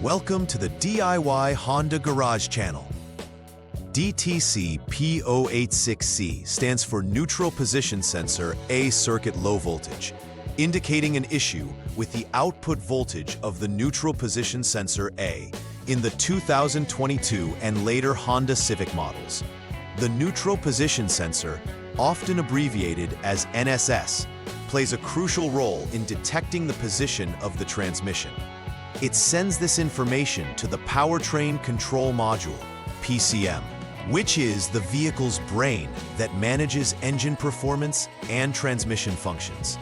Welcome to the DIY Honda Garage channel. DTC P086C stands for Neutral Position Sensor A Circuit Low Voltage, indicating an issue with the output voltage of the neutral position sensor A in the 2022 and later Honda Civic models. The neutral position sensor, often abbreviated as NSS, plays a crucial role in detecting the position of the transmission. It sends this information to the Powertrain Control Module, PCM, which is the vehicle's brain that manages engine performance and transmission functions.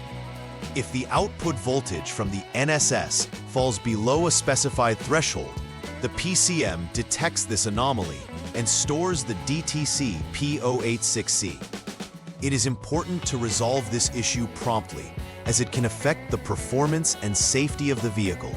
If the output voltage from the NSS falls below a specified threshold, the PCM detects this anomaly and stores the DTC P086C. It is important to resolve this issue promptly, as it can affect the performance and safety of the vehicle,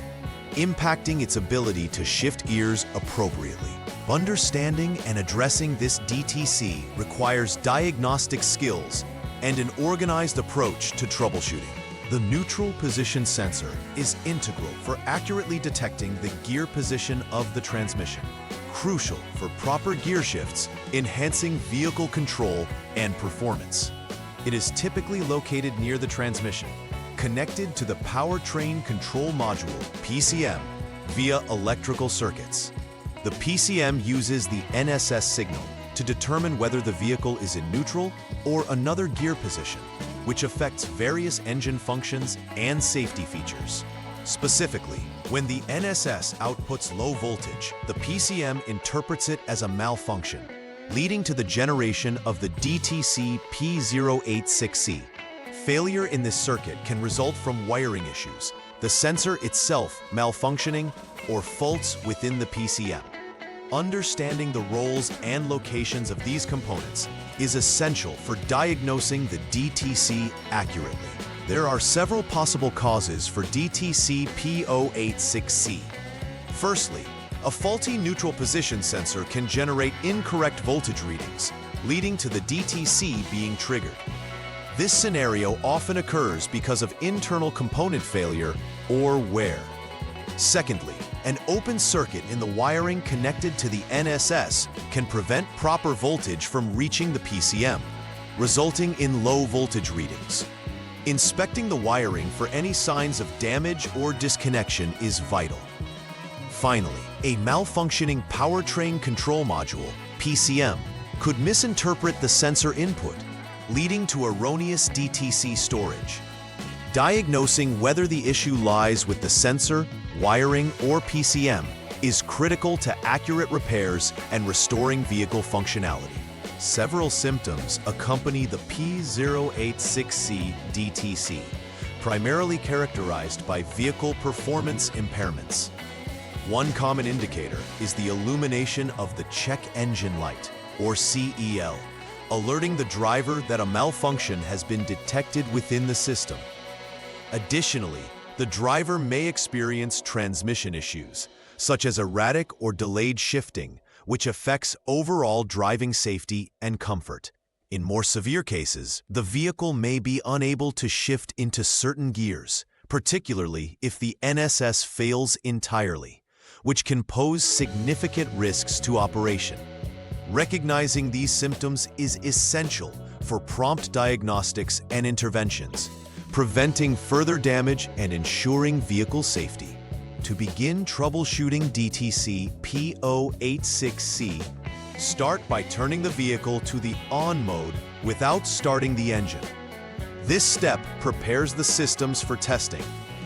impacting its ability to shift gears appropriately. Understanding and addressing this DTC requires diagnostic skills and an organized approach to troubleshooting. The neutral position sensor is integral for accurately detecting the gear position of the transmission, crucial for proper gear shifts, enhancing vehicle control and performance. It is typically located near the transmission, connected to the Powertrain Control Module, PCM, via electrical circuits. The PCM uses the NSS signal to determine whether the vehicle is in neutral or another gear position, which affects various engine functions and safety features. Specifically, when the NSS outputs low voltage, the PCM interprets it as a malfunction, leading to the generation of the DTC P086C. Failure in this circuit can result from wiring issues, the sensor itself malfunctioning, or faults within the PCM. Understanding the roles and locations of these components is essential for diagnosing the DTC accurately. There are several possible causes for DTC P086C. Firstly, a faulty neutral position sensor can generate incorrect voltage readings, leading to the DTC being triggered. This scenario often occurs because of internal component failure or wear. Secondly, an open circuit in the wiring connected to the NSS can prevent proper voltage from reaching the PCM, resulting in low voltage readings. Inspecting the wiring for any signs of damage or disconnection is vital. Finally, a malfunctioning Powertrain Control Module, PCM, could misinterpret the sensor input, leading to erroneous DTC storage. Diagnosing whether the issue lies with the sensor, wiring, or PCM is critical to accurate repairs and restoring vehicle functionality. Several symptoms accompany the P086C DTC, primarily characterized by vehicle performance impairments. One common indicator is the illumination of the check engine light, or CEL, alerting the driver that a malfunction has been detected within the system. Additionally, the driver may experience transmission issues, such as erratic or delayed shifting, which affects overall driving safety and comfort. In more severe cases, the vehicle may be unable to shift into certain gears, particularly if the NSS fails entirely, which can pose significant risks to operation. Recognizing these symptoms is essential for prompt diagnostics and interventions, preventing further damage and ensuring vehicle safety. To begin troubleshooting DTC P086C, start by turning the vehicle to the on mode without starting the engine. This step prepares the systems for testing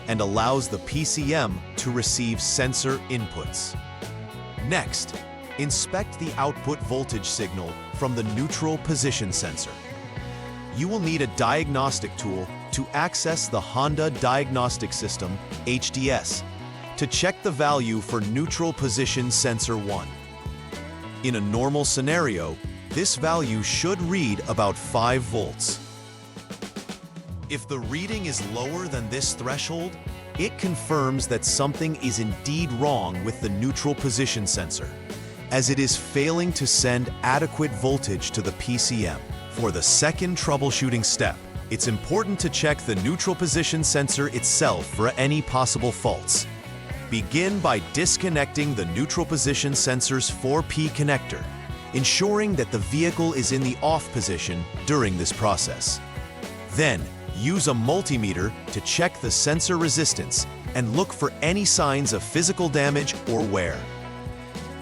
and allows the PCM to receive sensor inputs. Next, inspect the output voltage signal from the neutral position sensor. You will need a diagnostic tool to access the Honda Diagnostic System, HDS, to check the value for neutral position sensor 1. In a normal scenario, this value should read about 5 volts. If the reading is lower than this threshold, it confirms that something is indeed wrong with the neutral position sensor, as it is failing to send adequate voltage to the PCM. For the second troubleshooting step, it's important to check the neutral position sensor itself for any possible faults. Begin by disconnecting the neutral position sensor's 4P connector, ensuring that the vehicle is in the off position during this process. Then, use a multimeter to check the sensor resistance and look for any signs of physical damage or wear.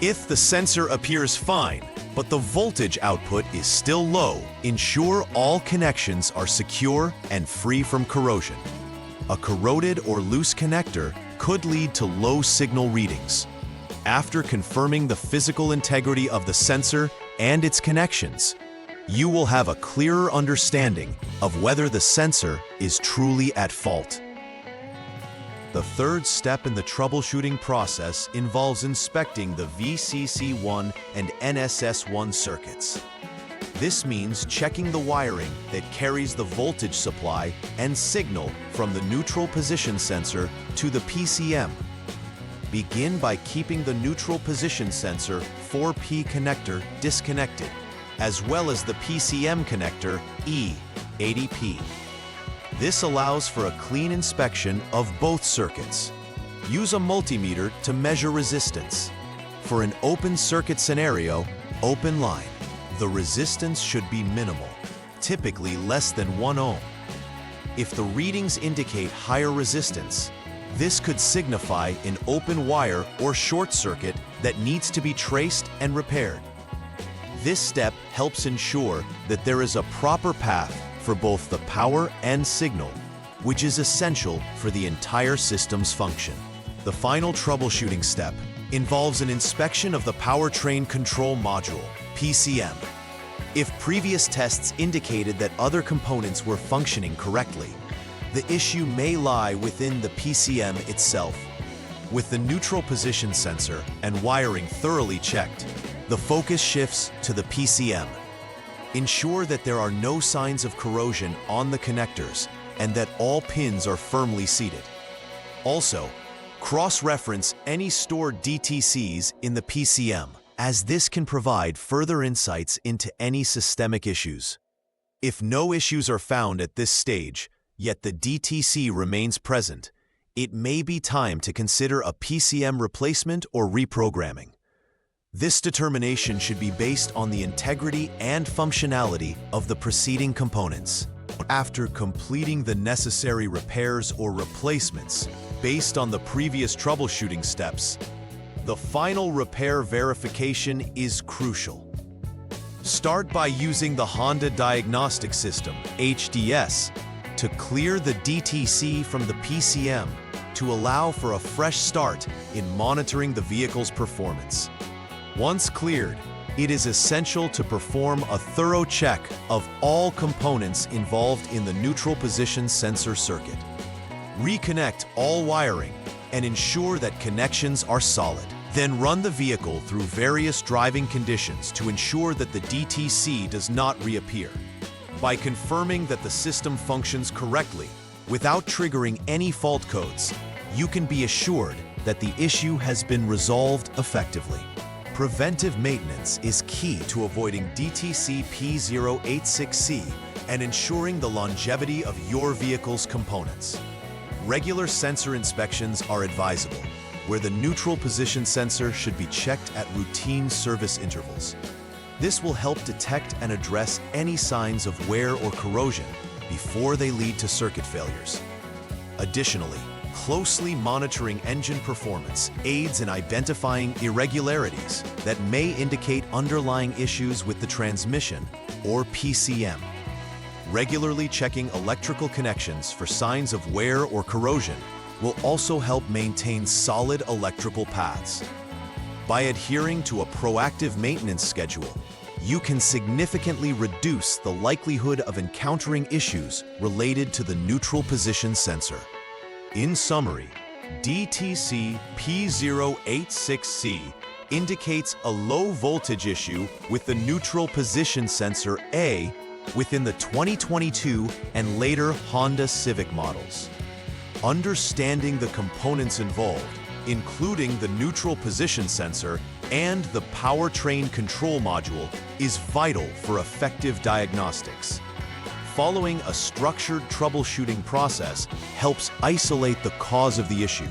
If the sensor appears fine, but the voltage output is still low, ensure all connections are secure and free from corrosion. A corroded or loose connector could lead to low signal readings. After confirming the physical integrity of the sensor and its connections, you will have a clearer understanding of whether the sensor is truly at fault. The third step in the troubleshooting process involves inspecting the VCC1 and NSS1 circuits. This means checking the wiring that carries the voltage supply and signal from the neutral position sensor to the PCM. Begin by keeping the neutral position sensor 4P connector disconnected, as well as the PCM connector E80P. This allows for a clean inspection of both circuits. Use a multimeter to measure resistance. For an open circuit scenario, open line, the resistance should be minimal, typically less than 1 ohm. If the readings indicate higher resistance, this could signify an open wire or short circuit that needs to be traced and repaired. This step helps ensure that there is a proper path for both the power and signal, which is essential for the entire system's function. The final troubleshooting step involves an inspection of the powertrain control module, PCM. If previous tests indicated that other components were functioning correctly, the issue may lie within the PCM itself. With the neutral position sensor and wiring thoroughly checked, the focus shifts to the PCM. Ensure that there are no signs of corrosion on the connectors and that all pins are firmly seated. Also, cross-reference any stored DTCs in the PCM, as this can provide further insights into any systemic issues. If no issues are found at this stage, yet the DTC remains present, it may be time to consider a PCM replacement or reprogramming. This determination should be based on the integrity and functionality of the preceding components. After completing the necessary repairs or replacements based on the previous troubleshooting steps, the final repair verification is crucial. Start by using the Honda Diagnostic System, HDS, to clear the DTC from the PCM to allow for a fresh start in monitoring the vehicle's performance. Once cleared, it is essential to perform a thorough check of all components involved in the neutral position sensor circuit. Reconnect all wiring and ensure that connections are solid. Then run the vehicle through various driving conditions to ensure that the DTC does not reappear. By confirming that the system functions correctly without triggering any fault codes, you can be assured that the issue has been resolved effectively. Preventive maintenance is key to avoiding DTC P086C and ensuring the longevity of your vehicle's components. Regular sensor inspections are advisable, where the neutral position sensor should be checked at routine service intervals. This will help detect and address any signs of wear or corrosion before they lead to circuit failures. Additionally, closely monitoring engine performance aids in identifying irregularities that may indicate underlying issues with the transmission or PCM. Regularly checking electrical connections for signs of wear or corrosion will also help maintain solid electrical paths. By adhering to a proactive maintenance schedule, you can significantly reduce the likelihood of encountering issues related to the neutral position sensor. In summary, DTC P086C indicates a low voltage issue with the neutral position sensor A within the 2022 and later Honda Civic models. Understanding the components involved, including the neutral position sensor and the powertrain control module, is vital for effective diagnostics. Following a structured troubleshooting process helps isolate the cause of the issue.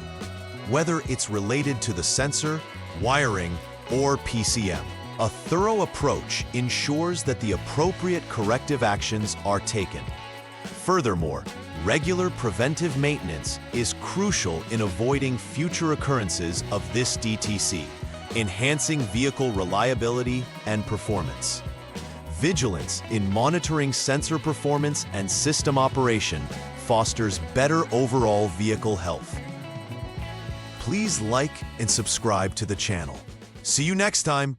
whether it's related to the sensor, wiring, or PCM. A thorough approach ensures that the appropriate corrective actions are taken. Furthermore, regular preventive maintenance is crucial in avoiding future occurrences of this DTC, enhancing vehicle reliability and performance. Vigilance in monitoring sensor performance and system operation fosters better overall vehicle health. Please like and subscribe to the channel. See you next time.